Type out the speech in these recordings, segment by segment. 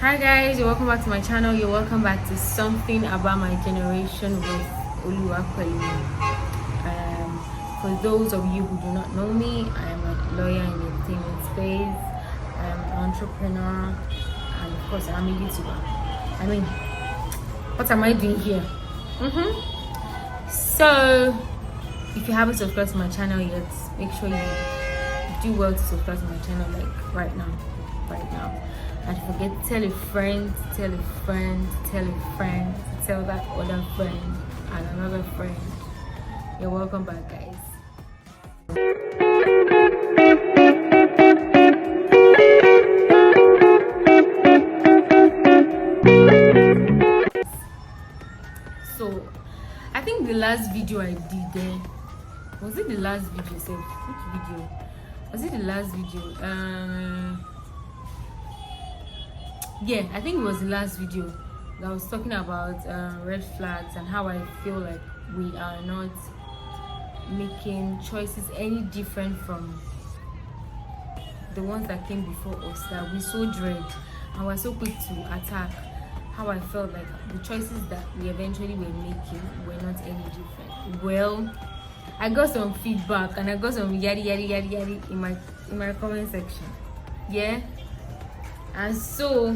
Hi guys, you're welcome back to my channel. You're welcome back to Something About My Generation with Oluwapelu. For those of you who do not know me, I am a lawyer in the entertainment space. I am an entrepreneur, and of course, I'm a YouTuber. I mean, what am I doing here? So, if you haven't subscribed to my channel yet, make sure you do well to subscribe to my channel, like right now. And forget to tell a friend, tell a friend, tell a friend, to tell that other friend and another friend. You're welcome back, guys. So I think the last video I did there, was it the last video? Which video? Was it the last video? Yeah, I think it was the last video that I was talking about red flags and how I feel like we are not making choices any different from the ones that came before us, that we so dread and we're so quick to attack. How I felt like the choices that we eventually were making were not any different. Well, I got some feedback and I got some yadi in my comment section. Yeah. And so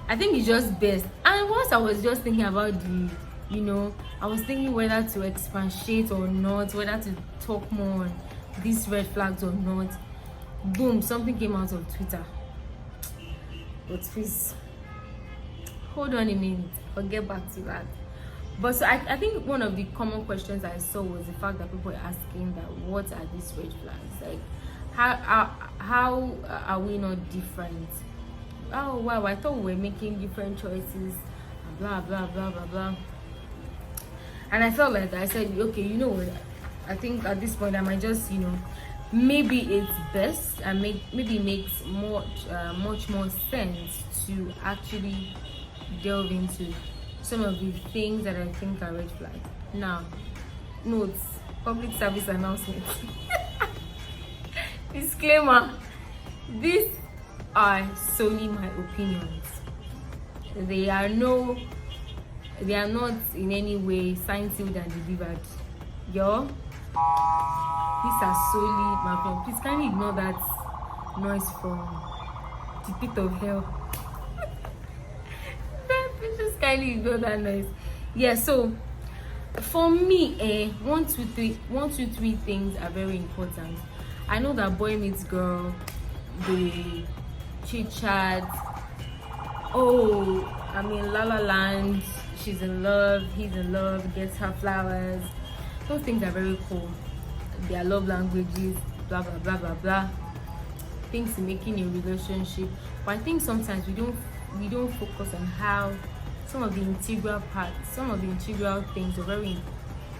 I think it's just best. And once I was just thinking about I was thinking whether to expatiate or not, whether to talk more on these red flags or not. Boom, something came out of Twitter. But please hold on a minute, I'll get back to that. But so I think one of the common questions I saw was the fact that people were asking that what are these red flags? Like how are we not different? Oh wow, I thought we were making different choices and blah blah blah blah blah. And I felt like I said, okay, you know what, I think at this point I might just maybe it's best and maybe it makes much more sense to actually delve into some of the things that I think are red flags. Now, notes, public service announcement. Disclaimer, these are solely my opinions. They are not in any way signed, sealed and delivered. Yo, these are solely my opinions. Please kindly ignore that noise from the pit of hell. Just kindly ignore that noise. Yeah, so for me, 1, 2, 3 things are very important. I know that boy meets girl, the chit chat, La La Land, she's in love, he's in love, gets her flowers. Those things are very cool. Their love languages, blah blah blah blah blah. Things in making a relationship. But I think sometimes we don't focus on how some of the integral parts, some of the integral things are very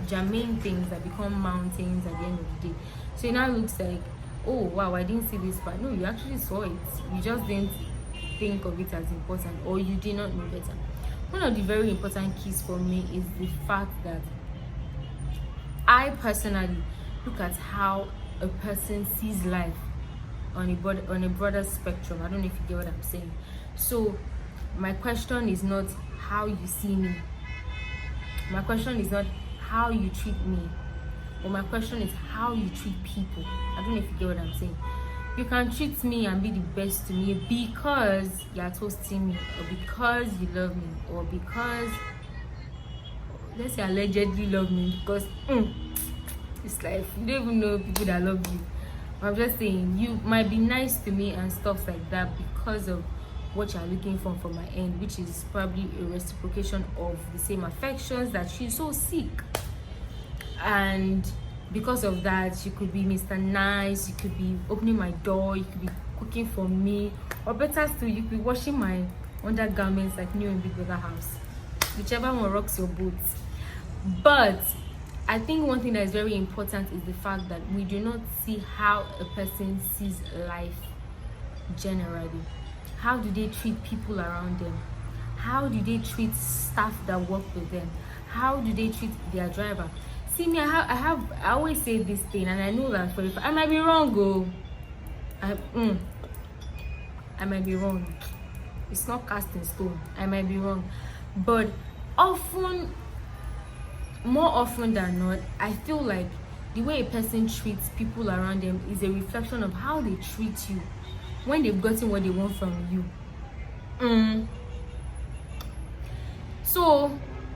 germane things that become mountains at the end of the day. So it now looks like, oh wow, I didn't see this part. No, you actually saw it. You just didn't think of it as important, or you did not know better. One of the very important keys for me is the fact that I personally look at how a person sees life on a broader spectrum. I don't know if you get what I'm saying. So my question is not how you see me. My question is not how you treat me. But my question is how you treat people. I don't know if you get what I'm saying. You can treat me and be the best to me because you're toasting me, or because you love me, or because, let's say, allegedly love me, because it's like you don't even know people that love you. I'm just saying, you might be nice to me and stuff like that because of what you're looking for from my end, which is probably a reciprocation of the same affections that you so seek. And because of that, you could be Mr. Nice, you could be opening my door, you could be cooking for me, or better still, you could be washing my undergarments like new in Big Brother house. Whichever one rocks your boots. But I think one thing that is very important is the fact that we do not see how a person sees life generally. How do they treat people around them? How do they treat staff that work with them? How do they treat their driver? See me, I always say this thing, and I know that for I might be wrong, I might be wrong. It's not cast in stone. I might be wrong, but more often than not, I feel like the way a person treats people around them is a reflection of how they treat you when they've gotten what they want from you. So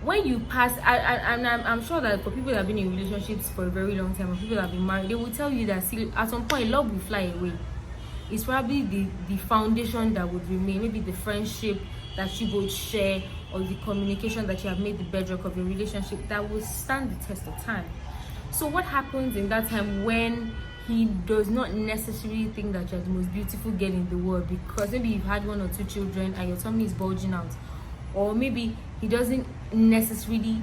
when you pass, I'm sure that for people that have been in relationships for a very long time, or people that have been married, they will tell you that at some point love will fly away. It's probably the foundation that would remain, maybe the friendship that you both share, or the communication that you have made the bedrock of your relationship, that will stand the test of time. So what happens in that time when he does not necessarily think that you're the most beautiful girl in the world because maybe you've had 1 or 2 children and your tummy is bulging out, or maybe he doesn't necessarily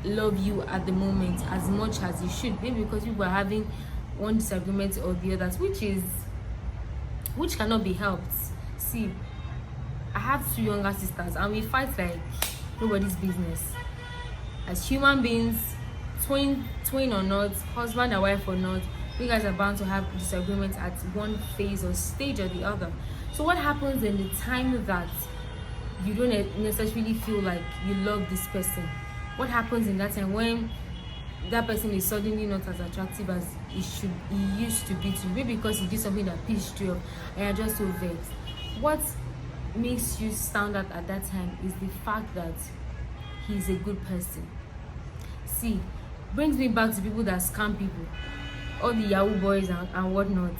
love you at the moment as much as he should, maybe because you were having one disagreement or the others, which cannot be helped. See, I have 2 younger sisters and we fight like nobody's business. As human beings, twin or not, husband and wife or not, you guys are bound to have disagreements at one phase or stage or the other. So what happens in the time that you don't necessarily feel like you love this person? What happens in that time when that person is suddenly not as attractive as he used to be to you? Maybe because he did something that pissed you off and you're just so vexed. What makes you stand out at that time is the fact that he's a good person. See, brings me back to people that scam people, all the Yahoo boys and whatnot.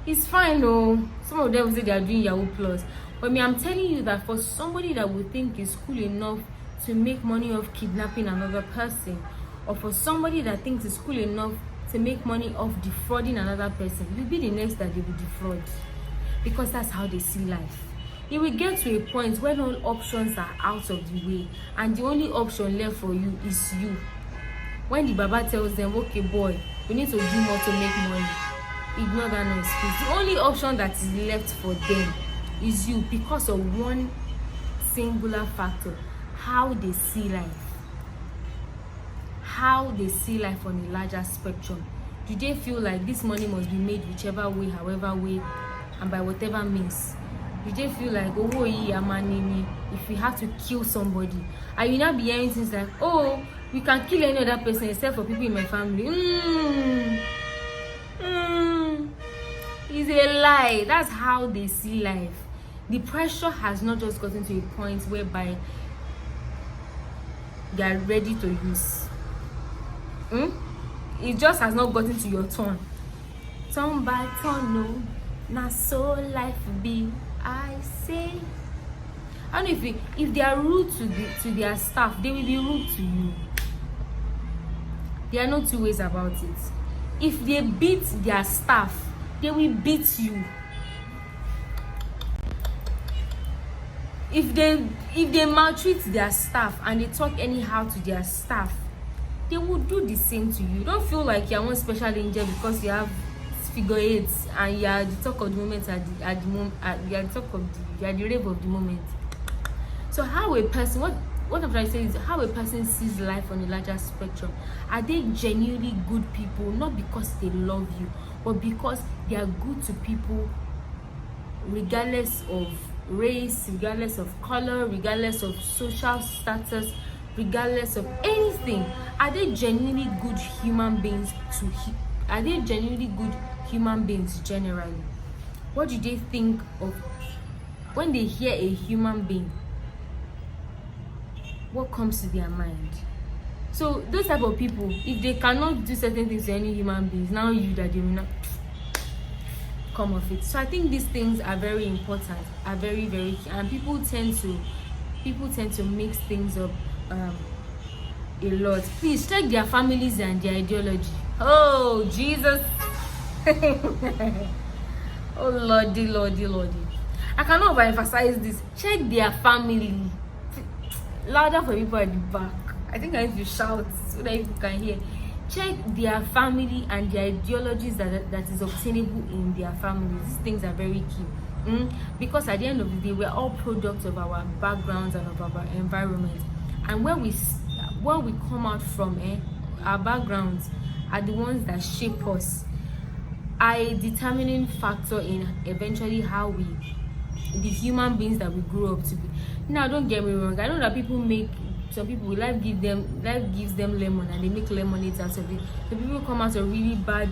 It's fine, no. Some of them will say they are doing Yahoo Plus, but I'm telling you that for somebody that would think is cool enough to make money off kidnapping another person, or for somebody that thinks it's cool enough to make money off defrauding another person, you'll be the next that they will defraud, because that's how they see life. You will get to a point when all options are out of the way and the only option left for you is you. When the Baba tells them, okay boy, we need to do more to make money, ignore that noise, please. The only option that is left for them is you, because of one singular factor: how they see life. How they see life on a larger spectrum. Do they feel like this money must be made whichever way, however way, and by whatever means? Do they feel like, oh, if we have to kill somebody, and you now be hearing things like, oh, we can kill any other person except for people in my family? It's a lie. That's how they see life. The pressure has not just gotten to a point whereby they are ready to use. It just has not gotten to your turn. Turn by turn, no. Now so life be, I say. And if they are rude to their staff, they will be rude to you. There are no 2 ways about it. If they beat their staff, they will beat you. If they maltreat their staff and they talk anyhow to their staff, they will do the same to you. Don't feel like you're one special angel because you have figure 8s and you're the talk of the moment you're the rave of the moment. So how a person, what I'm trying to say is how a person sees life on a larger spectrum. Are they genuinely good people, not because they love you, but because they are good to people regardless of race, regardless of color, regardless of social status, regardless of anything? Are they genuinely good human beings are they genuinely good human beings generally? What do they think of when they hear a human being? What comes to their mind? So those type of people, if they cannot do certain things to any human beings, now you that they will not come of it. So I think these things are very important, are very, very key, and people tend to mix things up a lot. Please check their families and their ideology. Oh Jesus. Oh lordy. I cannot overemphasize this. Check their family. Louder for people at the back. I think I need to shout so that you can hear. Check their family and their ideologies that is obtainable in their families. These things are very key. Because at the end of the day, we're all products of our backgrounds and of our environment. And where we come out from, our backgrounds are the ones that shape us, are a determining factor in eventually how we the human beings that we grew up to be. Now, don't get me wrong, I know that some people, life gives them lemon and they make lemonade out of it. The people come out of really bad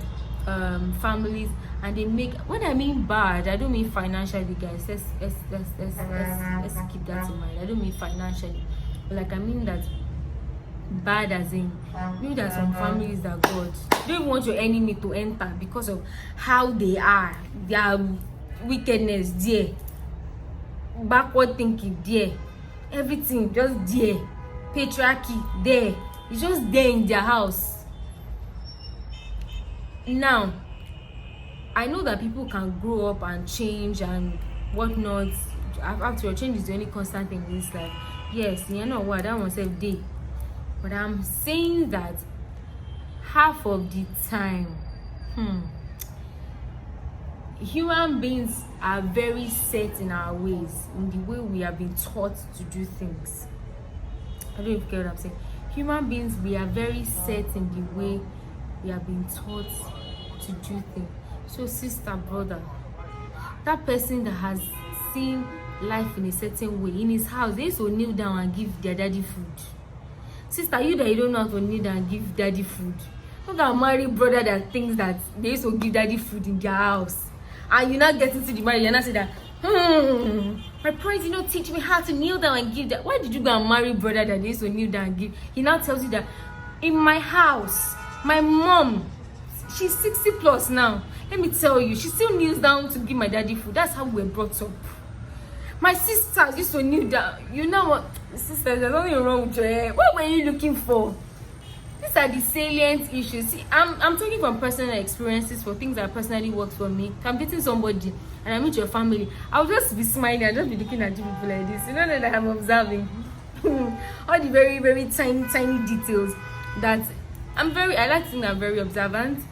families and they make, when I mean bad, I don't mean financially, guys. Let's keep that in mind. I don't mean financially, but like I mean that bad as in, you know, there are some families that God don't even want your enemy to enter because of how they are, their wickedness there, backward thinking there, everything just there, patriarchy there, it's just there in their house. Now, I know that people can grow up and change and whatnot. After all, change is the only constant thing in this life. Yes, you know what, that one self day. But I'm saying that half of the time, human beings are very set in our ways, in the way we have been taught to do things. I don't even care what I'm saying. Human beings, we are very set in the way we have been taught to do things. So sister, brother, that person that has seen life in a certain way, in his house, they used to kneel down and give their daddy food. Sister, you that you don't know how to kneel down and give daddy food. Look at a married brother that thinks that they used to give daddy food in their house. And you not get into the marriage, you're not say that, my parents did not teach me how to kneel down and give that. Why did you go and marry brother that they used to kneel down and give? He now tells you that in my house, my mom, she's 60 plus now. Let me tell you, she still kneels down to give my daddy food. That's how we were brought up. My sisters used to kneel down. You know what, sisters, there's nothing wrong with your hair. What were you looking for? These are the salient issues. See, I'm talking from personal experiences for things that personally worked for me. If I'm dating somebody and I meet your family, I'll just be smiling. I'll just be looking at you people like this. You know that I'm observing all the very, very tiny details that I like to think I'm very observant.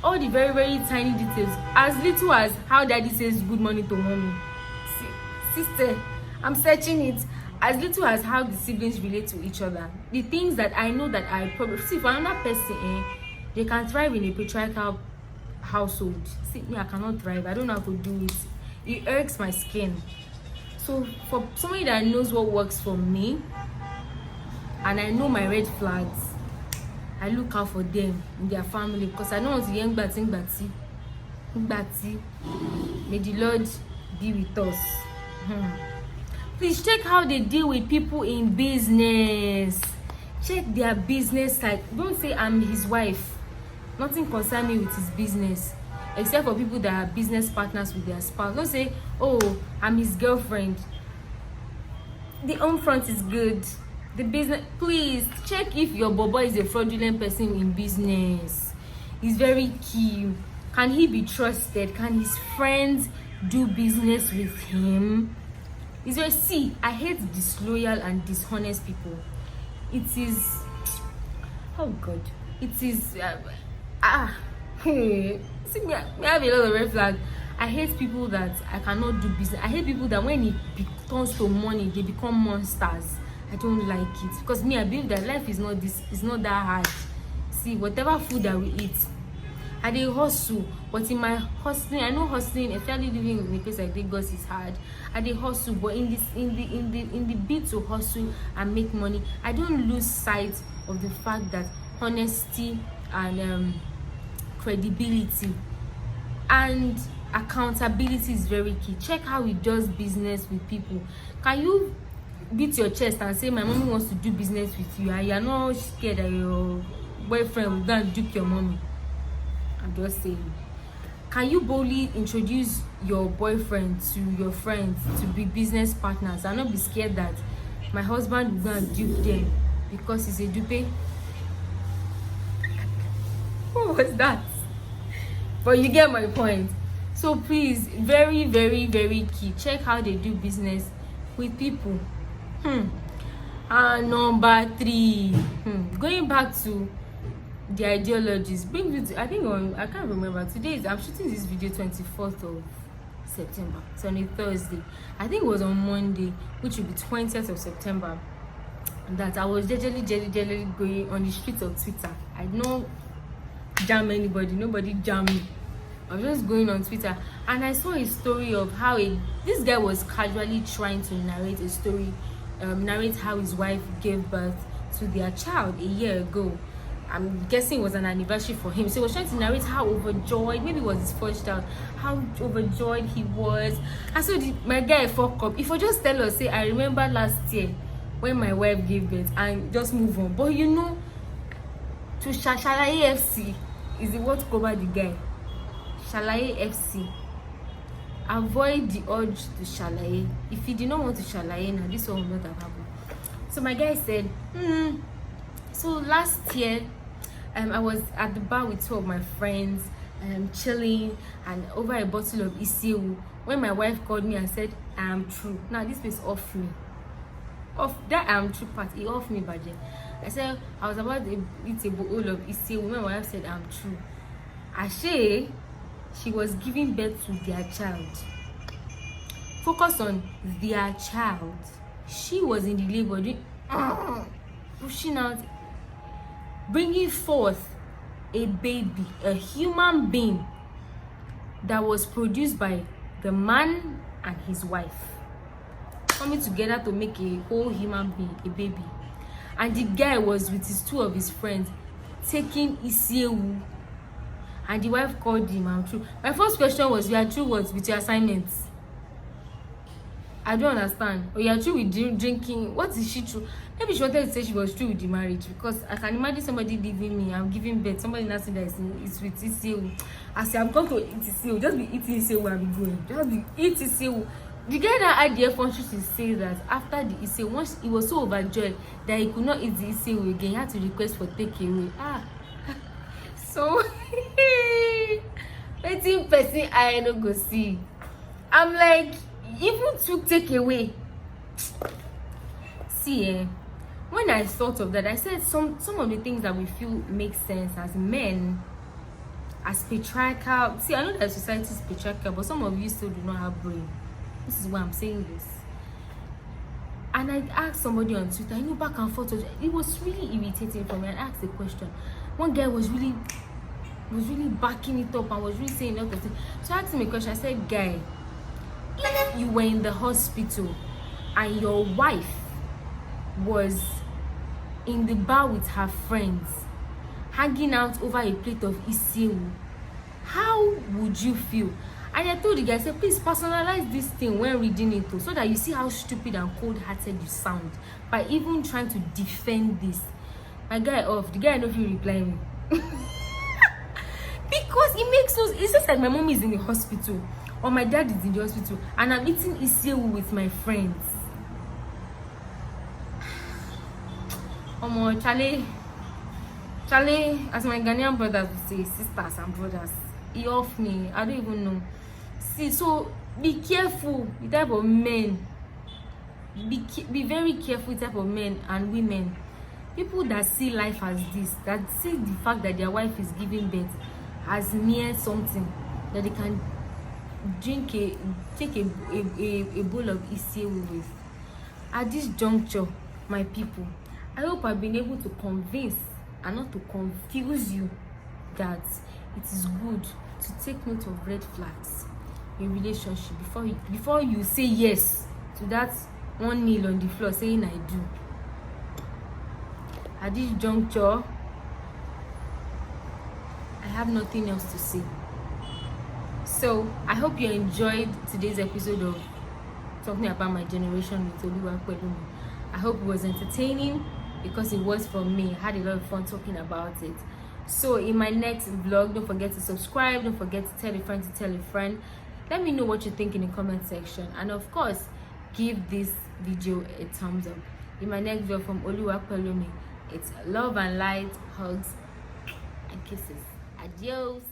All the very, very tiny details, as little as how daddy says good morning to mommy. Sister, I'm searching it. As little as how the siblings relate to each other. The things that I know that I probably see for another person, they can thrive in a patriarchal household. See, me, I cannot thrive. I don't know how to do it. It irks my skin. So for somebody that knows what works for me, and I know my red flags, I look out for them in their family, because I don't want to hear ngbati. May the Lord be with us. Please check how they deal with people in business. Check their business side. Don't say I'm his wife. Nothing concerns me with his business, except for people that are business partners with their spouse. Don't say, oh, I'm his girlfriend. The home front is good. The business, please check if your bobo is a fraudulent person in business. It's very key. Can he be trusted? Can his friends do business with him? It's very, see, I hate disloyal and dishonest people. It is, oh God, it is, see, me, I have a lot of red flags. I hate people that I cannot do business. I hate people that when it turns to money, they become monsters. I don't like it, because me, I believe that life is not this, it's not that hard. See, whatever food that we eat, I dey hustle, but in my hustling, I know hustling, especially living in a place like Lagos, is hard. I dey hustle, but in the bid to hustle and make money, I don't lose sight of the fact that honesty and credibility and accountability is very key. Check how he does business with people. Can you beat your chest and say, my mommy wants to do business with you, and you're not scared that your boyfriend will go and duke your mommy? I'm just saying. Can you boldly introduce your boyfriend to your friends to be business partners and not be scared that my husband will go and dupe them because he's a dupe? What was that? But you get my point. So please, very, very, very key. Check how they do business with people. And number 3, going back to the ideologies, brings me to, I can't remember. I'm shooting this video 24th of September. It's on a Thursday. I think it was on Monday, which will be 20th of September, that I was jelly going on the streets of Twitter. I don't jam anybody, nobody jam me. I was just going on Twitter and I saw a story of how this guy was casually trying to narrate a story, narrate how his wife gave birth to their child a year ago. I'm guessing it was an anniversary for him. So he was trying to narrate how overjoyed, maybe it was his first child, how overjoyed he was. And so my guy fuck up. If I just tell us, say, I remember last year when my wife gave birth, and just move on. But you know, to Shalaye FC is the word to cover the guy. Shalaye FC. Avoid the urge to shalaye. If you do not want to shalaye now, this one will not have happened. So my guy said, so last year, I was at the bar with two of my friends, chilling, and over a bottle of Isiewu, when my wife called me and said, I am true. Now this place off me. Off that I am true part, he off me, budget. I said, I was about to eat a bowl of Isiewu when my wife said, I am true. Ashe, she was giving birth to their child. Focus on their child. She was in the labor, pushing out, bringing forth a baby, a human being that was produced by the man and his wife, coming together to make a whole human being, a baby. And the guy was with his two of his friends taking Isiewu, and the wife called him, I'm true. My first question was, you are true what with your assignments? I don't understand. Or you are true with drinking? What is she true? Maybe she wanted to say she was true with the marriage, because I can imagine somebody leaving me, I'm giving birth, somebody not saying that it's with Isiewu. I say, I'm going to eat Isiewu, just be eating Isiewu and be going. Just be eating Isiewu. The guy that had the function to say that after the Isiewu, once he was so overjoyed that he could not eat the Isiewu again, he had to request for takeaway. So waiting person I no go see. I'm like, even took takeaway. See, when I thought of that, I said some of the things that we feel make sense as men, as patriarchal. See, I know that society is patriarchal, but some of you still do not have brain. This is why I'm saying this. And I asked somebody on Twitter, back and forth. It was really irritating for me. I asked a question. One guy was really backing it up and was really saying a lot of things. So I asked him a question. I said, guy, if you were in the hospital and your wife was in the bar with her friends, hanging out over a plate of Isiewu, how would you feel? And I told the guy, I said, please personalize this thing when reading it too, so that you see how stupid and cold-hearted you sound by even trying to defend this. My guy off. The guy don't feel reply me. Because it makes no sense. It's just like my mom is in the hospital or my dad is in the hospital and I'm eating Isiewu with my friends. Charlie, as my Ghanaian brothers would say, sisters and brothers, he off me. I don't even know. See, so be careful the type of men. Be very careful the type of men and women. People that see life as this, that see the fact that their wife is giving birth as mere something that they can take a bowl of Isiewu with. At this juncture, my people, I hope I've been able to convince and not to confuse you that it is good to take note of red flags in relationship before you say yes to that one kneel on the floor saying I do. At this juncture, I have nothing else to say. So I hope you enjoyed today's episode of talking about my generation with Oluwapelumi. I hope it was entertaining because it was for me. I had a lot of fun talking about it. So in my next vlog, don't forget to subscribe, don't forget to tell a friend to tell a friend. Let me know what you think in the comment section, and of course give this video a thumbs up. In my next vlog from Oluwapelumi, it's love and light, hugs and kisses. Adios.